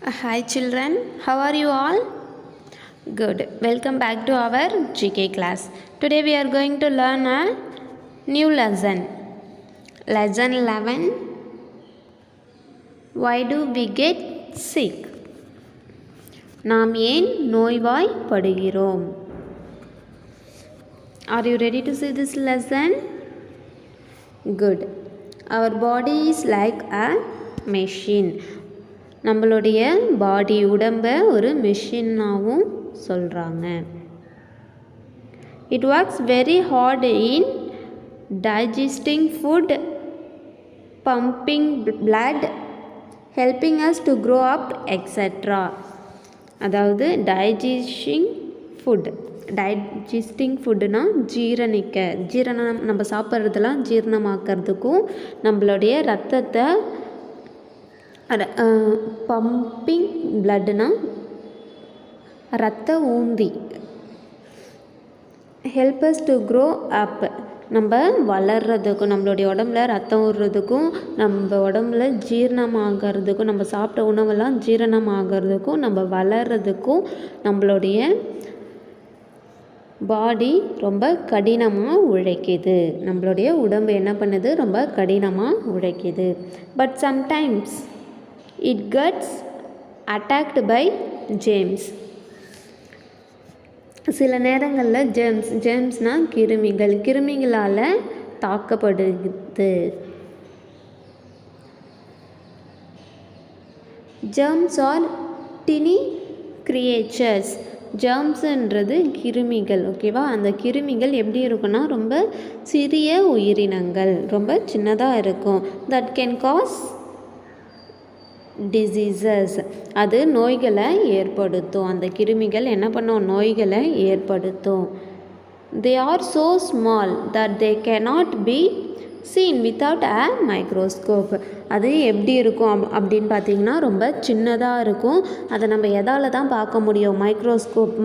Hi children, how are you all? Good. Welcome back to our GK class. Today we are going to learn a new lesson. Lesson 11. Why do we get sick? நாம் ஏன் நோய்வாய்ப்படுகிறோம்? Are you ready to see this lesson? Good. Our body is like a machine. நம்மளுடைய பாடி உடம்பை ஒரு மெஷினாகவும் சொல்கிறாங்க. It works very hard in digesting food, pumping blood, helping us to grow up etcetera. அதாவது digesting ஃபுட்டுனா ஜீரணம் நம்ம சாப்பிட்றதெல்லாம் ஜீரணமாக்கிறதுக்கும் நம்மளுடைய ரத்தத்தை பம்பிங் பிளட்னா ரத்த Gandhi, helps to grow up நம்ம வளர்கிறதுக்கும், நம்மளுடைய உடம்புல ரத்தம் ஊறுறதுக்கும், நம்ம உடம்புல ஜீரணமாகிறதுக்கும், நம்ம சாப்பிட்ட உணவெல்லாம் ஜீரணமாகிறதுக்கும், நம்ம வளர்கிறதுக்கும் நம்மளுடைய பாடி ரொம்ப கடினமாக உழைக்குது. நம்மளுடைய உடம்பு என்ன பண்ணுது? ரொம்ப கடினமாக உழைக்குது. But sometimes it gets attacked by germs. சில நேரங்களில் ஜெர்ம்ஸ்னால் கிருமிகளால் தாக்கப்படுது. germs are tiny creatures. ஜெர்ம்ஸுன்றது கிருமிகள், ஓகேவா? அந்த கிருமிகள் எப்படி இருக்குன்னா ரொம்ப சிறிய உயிரினங்கள், ரொம்ப சின்னதாக இருக்கும். that can cause diseases. அது நோய்களை ஏற்படுத்தும். அந்த கிருமிகள் என்ன பண்ணும்? நோய்களை ஏற்படுத்தும். They are so small that they cannot be seen without a microscope. அது எப்படி இருக்கும் அப்படின்னு பார்த்தீங்கன்னா ரொம்ப சின்னதாக இருக்கும். அதை நம்ம எதால் தான் பார்க்க முடியும்?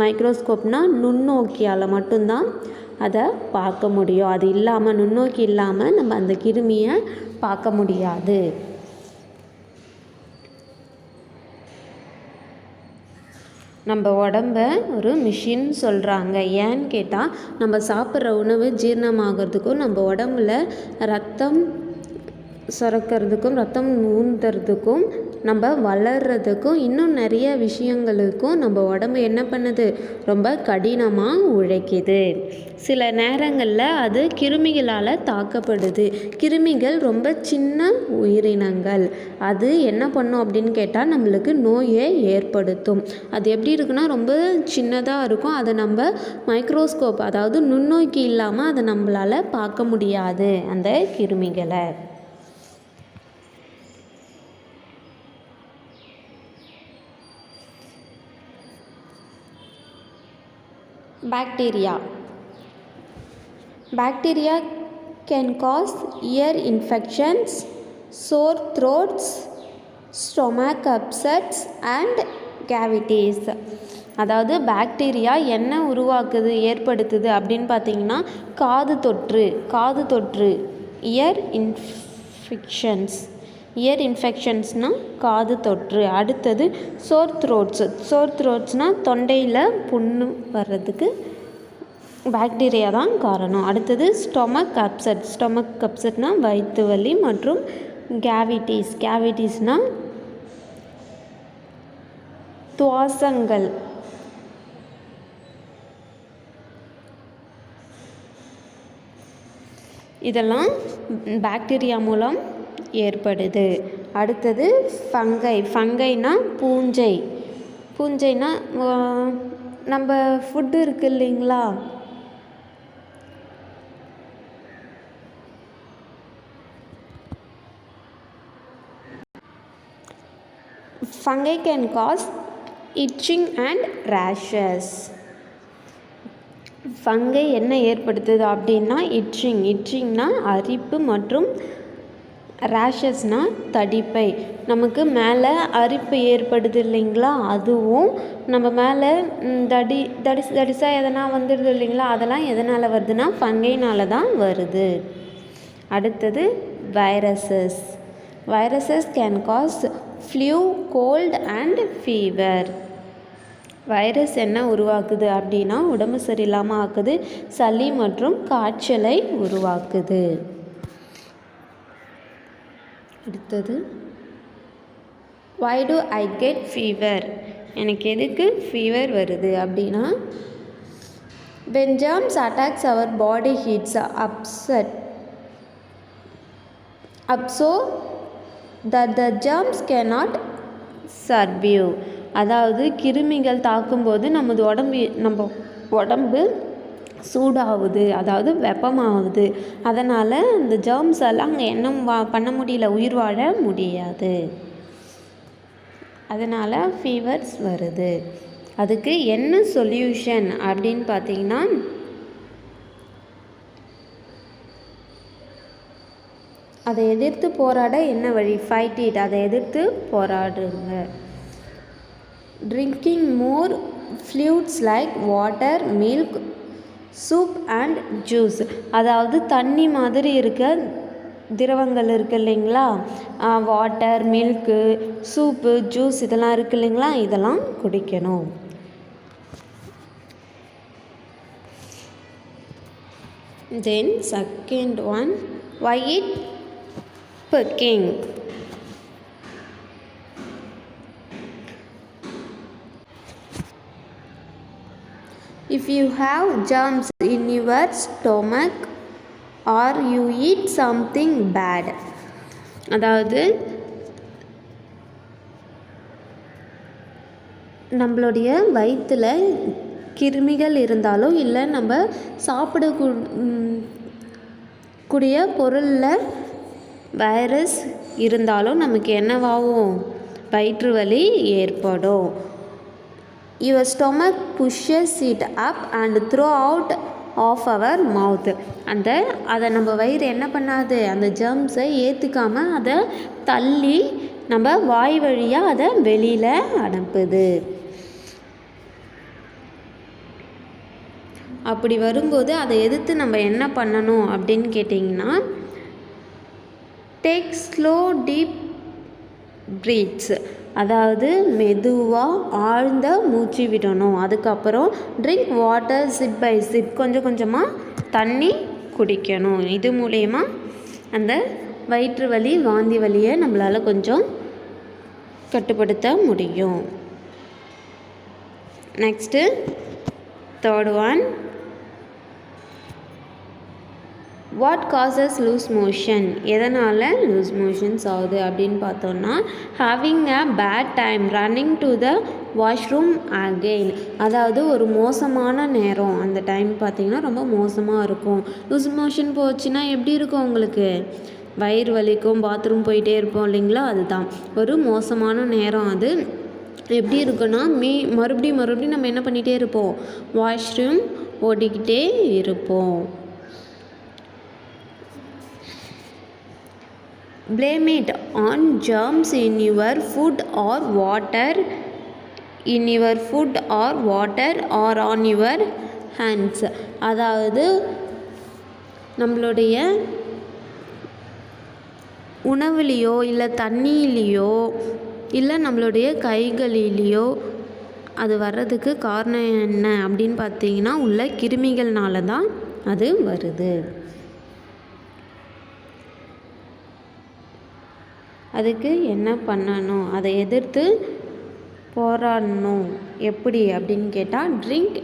மைக்ரோஸ்கோப்னால் நுண்ணோக்கியால் மட்டும்தான் அதை பார்க்க முடியும். அது இல்லாமல், நுண்ணோக்கி இல்லாமல் நம்ம அந்த கிருமியை பார்க்க முடியாது. நம்ம உடம்ப ஒரு மிஷின் சொல்கிறாங்க. ஏன்னு கேட்டால் நம்ம சாப்பிட்ற உணவு ஜீரணமாகிறதுக்கும், நம்ம உடம்புல ரத்தம் சுரக்கிறதுக்கும், ரத்தம் ஊந்துறதுக்கும், நம்ம வளர்கிறதுக்கும், இன்னும் நிறைய விஷயங்களுக்கும் நம்ம உடம்பு என்ன பண்ணுது? ரொம்ப கடினமாக உழைக்குது. சில நேரங்களில் அது கிருமிகளால் தாக்கப்படுது. கிருமிகள் ரொம்ப சின்ன உயிரினங்கள். அது என்ன பண்ணும் அப்படின்னு கேட்டால் நம்மளுக்கு நோயை ஏற்படுத்தும். அது எப்படி இருக்குன்னா ரொம்ப சின்னதாக இருக்கும். அதை நம்ம மைக்ரோஸ்கோப், அதாவது நுண்ணோக்கி இல்லாமல் அதை நம்மளால் பார்க்க முடியாது அந்த கிருமிகளை. Bacteria can cause ear infections, sore throats, stomach upsets and cavities. அதாவது பாக்டீரியா என்ன ஏற்படுத்துது அப்படின்னு பார்த்தீங்கன்னா காது தொற்று இயர் இன்ஃபெக்ஷன்ஸ்னால் காது தொற்று. அடுத்தது சோர் த்ரோட்ஸ்னால் தொண்டையில் புண்ணு வர்றதுக்கு பாக்டீரியா தான் காரணம். அடுத்தது ஸ்டொமக் அப்செட்னால் வயிற்று வலி. மற்றும் கேவிட்டிஸ்னால் துவாசங்கள். இதெல்லாம் பாக்டீரியா மூலம் ஏற்படுது. அடுத்தது ஃபங்கைனா பூஞ்சைனா நம்ம ஃபுட்டு இருக்குது இல்லைங்களா, fungi can cause itching and rashes. Fungi என்ன ஏற்படுத்துது அப்படின்னா இட்சிங்னா அரிப்பு மற்றும் ரேஷஸ்னால் தடிப்பை. நமக்கு மேலே அரிப்பு ஏற்படுது இல்லைங்களா, அதுவும் நம்ம மேலே தடிசாக எதனா வந்துடுது இல்லைங்களா, அதெல்லாம் எதனால் வருதுன்னா ஃபங்கைனால் தான் வருது. அடுத்தது viruses. Viruses can cause flu, cold and fever. Virus என்ன உருவாக்குது அப்படின்னா உடம்பு சரியில்லாமல் ஆக்குது, சளி மற்றும் காய்ச்சலை உருவாக்குது. அடுத்தது, why do I get fever? எனக்கு எதுக்கு ஃபீவர் வருது அப்படின்னா, when germs attacks our body heats up so that the germs cannot survive. அதாவது கிருமிகள் தாக்கும்போது நம்ம உடம்பு சூடாகுது, அதாவது வெப்பமாகுது. அதனால் அந்த ஜெர்ம்ஸ் எல்லாம் அங்கே என்ன பண்ண முடியல, உயிர் வாழ முடியாது. அதனால் ஃபீவர்ஸ் வருது. அதுக்கு என்ன சொல்யூஷன் அப்படின்னு பார்த்தீங்கன்னா, அதை எதிர்த்து போராட என்ன வழி? Fight it. அதை எதிர்த்து போராடுங்க. Drinking more fluids like water, milk, soup and juice. அதாவது தண்ணி மாதிரி இருக்க திரவங்கள் இருக்குது இல்லைங்களா, வாட்டர், மில்க்கு, சூப்பு, ஜூஸ் இதெல்லாம் இருக்குது இல்லைங்களா, இதெல்லாம் குடிக்கணும். Then second one, why it pecking? If you have germs in your stomach or you eat something bad, அதாவது நம்மளுடைய வயிற்றில் கிருமிகள் இருந்தாலோ இல்லை நம்ம சாப்பிடக்கூடிய பொருளில் வைரஸ் இருந்தாலும் நமக்கு என்னவாகும்? வயிற்று வலி ஏற்படும். Your stomach pushes it up and throw out of our mouth. அதை நம்ம வயிறு என்ன பண்ணாது, அந்த ஜெர்ம்ஸை ஏற்றுக்காமல் அதை தள்ளி நம்ம வாய் வழியாக அதை வெளியில் அனுப்புது. அப்படி வரும்போது அதை எதிர்த்து நம்ம என்ன பண்ணணும் அப்படின்னு கேட்டிங்கன்னா, டேக் ஸ்லோ டீப் ப்ரீத்ஸ். அதாவது மெதுவாக ஆழ்ந்த மூச்சு விடணும். அதுக்கப்புறம் drink water sip by sip, கொஞ்சம் கொஞ்சமாக தண்ணி குடிக்கணும். இது மூலயமா அந்த வயிற்று வலி, வாந்தி வலியை நம்மளால் கொஞ்சம் கட்டுப்படுத்த முடியும். Next third one, what causes loose motion? எதனால் லூஸ் மோஷன்ஸ் ஆகுது அப்படின்னு பார்த்தோன்னா, having a bad time running to the washroom again. அதாவது ஒரு மோசமான நேரம், அந்த டைம் பார்த்திங்கன்னா ரொம்ப மோசமாக இருக்கும். லூஸ் மோஷன் போச்சுன்னா எப்படி இருக்கும் உங்களுக்கு? வயிறு வலிக்கும், பாத்ரூம் போயிட்டே இருப்போம் இல்லைங்களா, அதுதான் ஒரு மோசமான நேரம். அது எப்படி இருக்குன்னா, மறுபடியும் நம்ம என்ன பண்ணிகிட்டே இருப்போம்? வாஷ்ரூம் ஓடிக்கிட்டே இருப்போம். Blame it on germs in your food or water or on your hands. அதாவது நம்மளுடைய உணவுலேயோ இல்லை தண்ணியிலையோ இல்லை நம்மளுடைய கைகளிலேயோ அது வர்றதுக்கு காரணம் என்ன அப்படின்னு பார்த்தீங்கன்னா, உள்ள கிருமிகள்னால தான் அது வருது. அதுக்கு என்ன பண்ணணும்? அதை எதிர்த்து போராடணும். எப்படி அப்படின்னு கேட்டால், ட்ரிங்க்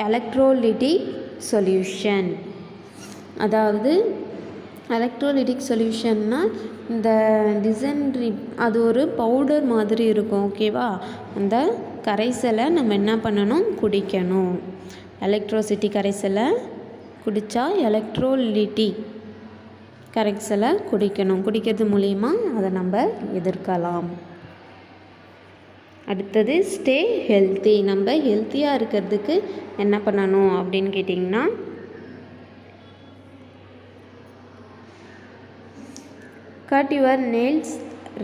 எலக்ட்ரோலிட்டிக் சொல்யூஷன். அதாவது எலக்ட்ரோலிட்டிக் சொல்யூஷன்னா, இந்த டிசென்ட்ரி அது ஒரு பவுடர் மாதிரி இருக்கும், ஓகேவா? அந்த கரைசலை நம்ம என்ன பண்ணணும்? குடிக்கணும். எலக்ட்ரோசிட்டி கரைசலை குடித்தா எலக்ட்ரோலிட்டிக் கரைசலை குடிக்கணும். குடிக்கிறது மூலிமா அதை நம்ம எதிர்க்கலாம். அடுத்தது ஸ்டே ஹெல்த்தி. நம்ம ஹெல்த்தியாக இருக்கிறதுக்கு என்ன பண்ணணும் அப்படின்னு கேட்டிங்கன்னா, கட் யுவர் நெயில்ஸ்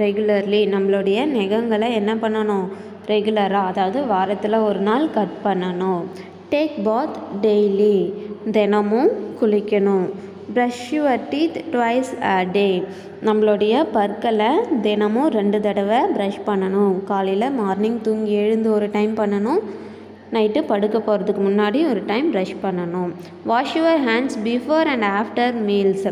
ரெகுலர்லி. நம்மளுடைய நகங்களை என்ன பண்ணணும்? ரெகுலராக, அதாவது வாரத்தில் ஒரு நாள் கட் பண்ணணும். Take bath daily. தினமும் குளிக்கணும். Brush your teeth twice a day. நம்மளுடைய பற்களை தினமும் 2 தடவை ப்ரஷ் பண்ணணும். காலையில் மார்னிங் தூங்கி எழுந்து ஒரு டைம் பண்ணணும், நைட்டு படுக்க போகிறதுக்கு முன்னாடி ஒரு டைம் ப்ரஷ் பண்ணணும். Wash your hands before and after meals.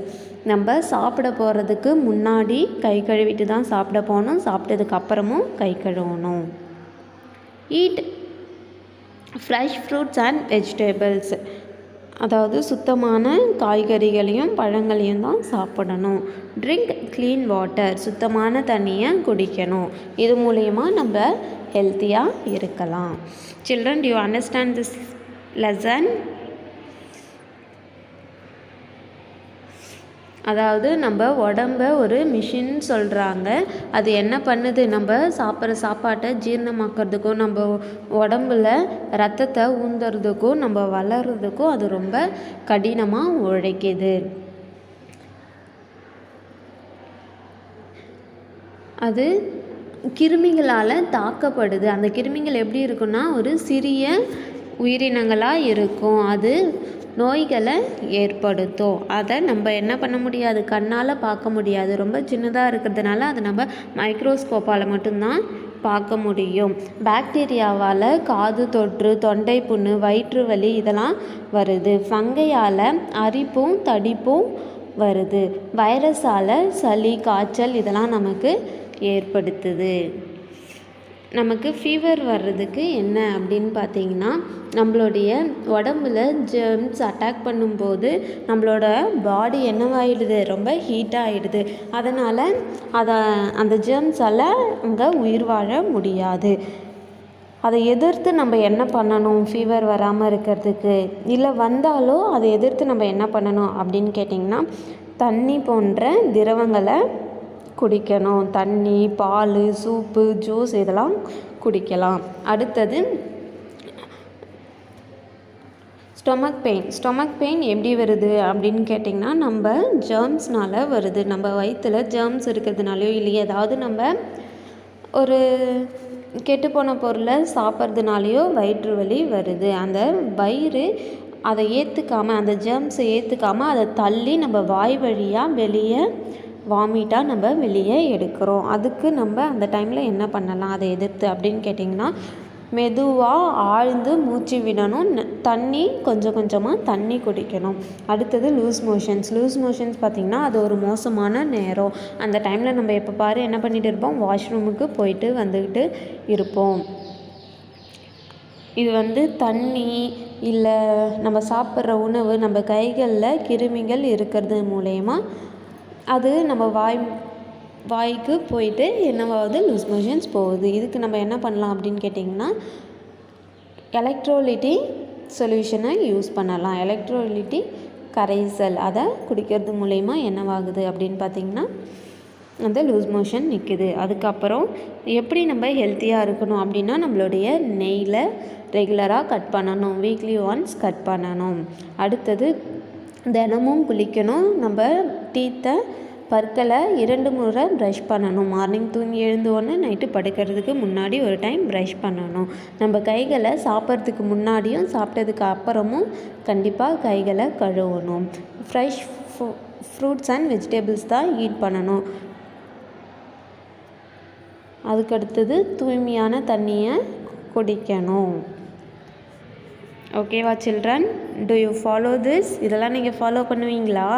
நம்ம சாப்பிட போகிறதுக்கு முன்னாடி கை கழுவிட்டு தான் சாப்பிட போகணும், சாப்பிட்டதுக்கு அப்புறமும் கை கழுவணும். Eat fresh fruits and vegetables. அதாவது சுத்தமான காய்கறிகளையும் பழங்களையும் தான் சாப்பிடணும். Drink clean water. சுத்தமான தண்ணியை குடிக்கணும். இது மூலயமா நம்ம ஹெல்த்தியாக இருக்கலாம். Children, to you understand this lesson? அதாவது நம்ம உடம்ப ஒரு மிஷின் சொல்கிறாங்க. அது என்ன பண்ணுது, நம்ம சாப்பிட்ற சாப்பாட்டை ஜீரணமாக்கிறதுக்கும் நம்ம உடம்புல ரத்தத்தை ஊந்துறதுக்கும் நம்ம வளர்கிறதுக்கும் அது ரொம்ப கடினமாக உழைக்குது. அது கிருமிகளால் தாக்கப்படுது. அந்த கிருமிகள் எப்படி இருக்குன்னா ஒரு சிறிய உயிரினங்களாக இருக்கும். அது நோய்களை ஏற்படுத்தும். அதை நம்ம என்ன பண்ண முடியாது, கண்ணால் பார்க்க முடியாது. ரொம்ப சின்னதாக இருக்கிறதுனால அதை நம்ம மைக்ரோஸ்கோப்பால் மட்டும்தான் பார்க்க முடியும். பாக்டீரியாவால் காது தொற்று, தொண்டை புண்ணு, வயிற்று வலி இதெல்லாம் வருது. ஃபங்கையால் அரிப்பும் தடிப்பும் வருது. வைரஸால் சளி, காய்ச்சல் இதெல்லாம் நமக்கு ஏற்படுத்துது. நமக்கு ஃபீவர் வர்றதுக்கு என்ன அப்படின்னு பார்த்தீங்கன்னா, நம்மளுடைய உடம்புல ஜெர்ம்ஸ் அட்டாக் பண்ணும்போது நம்மளோட பாடி என்னவாகிடுது, ரொம்ப ஹீட்டாக ஆகிடுது. அதனால் அந்த ஜெர்ம்ஸால் அங்கே உயிர் வாழ முடியாது. அதை எதிர்த்து நம்ம என்ன பண்ணணும் ஃபீவர் வராமல் இருக்கிறதுக்கு, இல்லை வந்தாலோ அதை எதிர்த்து நம்ம என்ன பண்ணணும் அப்படின்னு கேட்டிங்கன்னா, தண்ணி போன்ற திரவங்களை குடிக்கணும். தண்ணி, பால், சூப்பு, ஜூஸ் இதெல்லாம் குடிக்கலாம். அடுத்தது ஸ்டொமக் பெயின் எப்படி வருது அப்படின்னு கேட்டிங்கன்னா, நம்ம ஜெர்ம்ஸ்னால் வருது. நம்ம வயிற்றில் ஜெர்ம்ஸ் இருக்கிறதுனாலையோ இல்லை ஏதாவது நம்ம ஒரு கெட்டுப்போன பொருளை சாப்பிட்றதுனாலையோ வயிற்று வலி வருது. அந்த வயிறு அதை ஏற்றுக்காமல், அந்த ஜெர்ம்ஸை ஏற்றுக்காமல் அதை தள்ளி நம்ம வாய் வழியாக வெளியே வாமிட்டாக நம்ம வெளியே எடுக்கிறோம். அதுக்கு நம்ம அந்த டைமில் என்ன பண்ணலாம் அதை எதிர்த்து அப்படின்னு கேட்டிங்கன்னா, மெதுவாக ஆழ்ந்து மூச்சு விடணும். தண்ணி கொஞ்சம் கொஞ்சமாக தண்ணி குடிக்கணும். அடுத்தது லூஸ் மோஷன்ஸ் பார்த்திங்கன்னா அது ஒரு மோசமான நேரம். அந்த டைமில் நம்ம எப்போ பாரு என்ன பண்ணிகிட்டு இருப்போம், வாஷ்ரூமுக்கு போயிட்டு வந்துக்கிட்டு இருப்போம். இது தண்ணி இல்லை நம்ம சாப்பிட்ற உணவு நம்ம கைகளில் கிருமிகள் இருக்கிறது மூலயமா அது நம்ம வாய்க்கு போயிட்டு என்னவாகுது, லூஸ் மோஷன்ஸ் போகுது. இதுக்கு நம்ம என்ன பண்ணலாம் அப்படின்னு கேட்டிங்கன்னா, எலக்ட்ரோலிட்டி சொல்யூஷனை யூஸ் பண்ணலாம். எலக்ட்ரோலிட்டி கரைசல் அதை குடிக்கிறது மூலயமா என்னவாகுது அப்படின்னு பார்த்திங்கன்னா அந்த லூஸ் மோஷன் நிற்குது. அதுக்கப்புறம் எப்படி நம்ம ஹெல்த்தியாக இருக்கணும் அப்படின்னா, நம்மளுடைய நெய்யில் ரெகுலராக கட் பண்ணணும். வீக்லி ஒன்ஸ் கட் பண்ணணும். அடுத்தது தினமும் குளிக்கணும். நம்ம பற்களை 2 முறை ப்ரஷ் பண்ணணும். மார்னிங் தூங்கி எழுந்தோடனே நைட்டு படுக்கிறதுக்கு முன்னாடி ஒரு டைம் ப்ரஷ் பண்ணணும். நம்ம கைகளை சாப்பிட்றதுக்கு முன்னாடியும் சாப்பிட்டதுக்கு அப்புறமும் கண்டிப்பாக கைகளை கழுவணும். ஃப்ரெஷ் ஃப்ரூட்ஸ் அண்ட் வெஜிடபிள்ஸ் தான் ஈட் பண்ணணும். அதுக்கடுத்தது தூய்மையான தண்ணியை குடிக்கணும். ஓகேவா children? To you follow this? இதெல்லாம் நீங்கள் ஃபாலோ பண்ணுவீங்களா?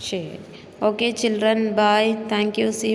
சரி. ஓகே சில்ட்ரன், பாய். தேங்க்யூ.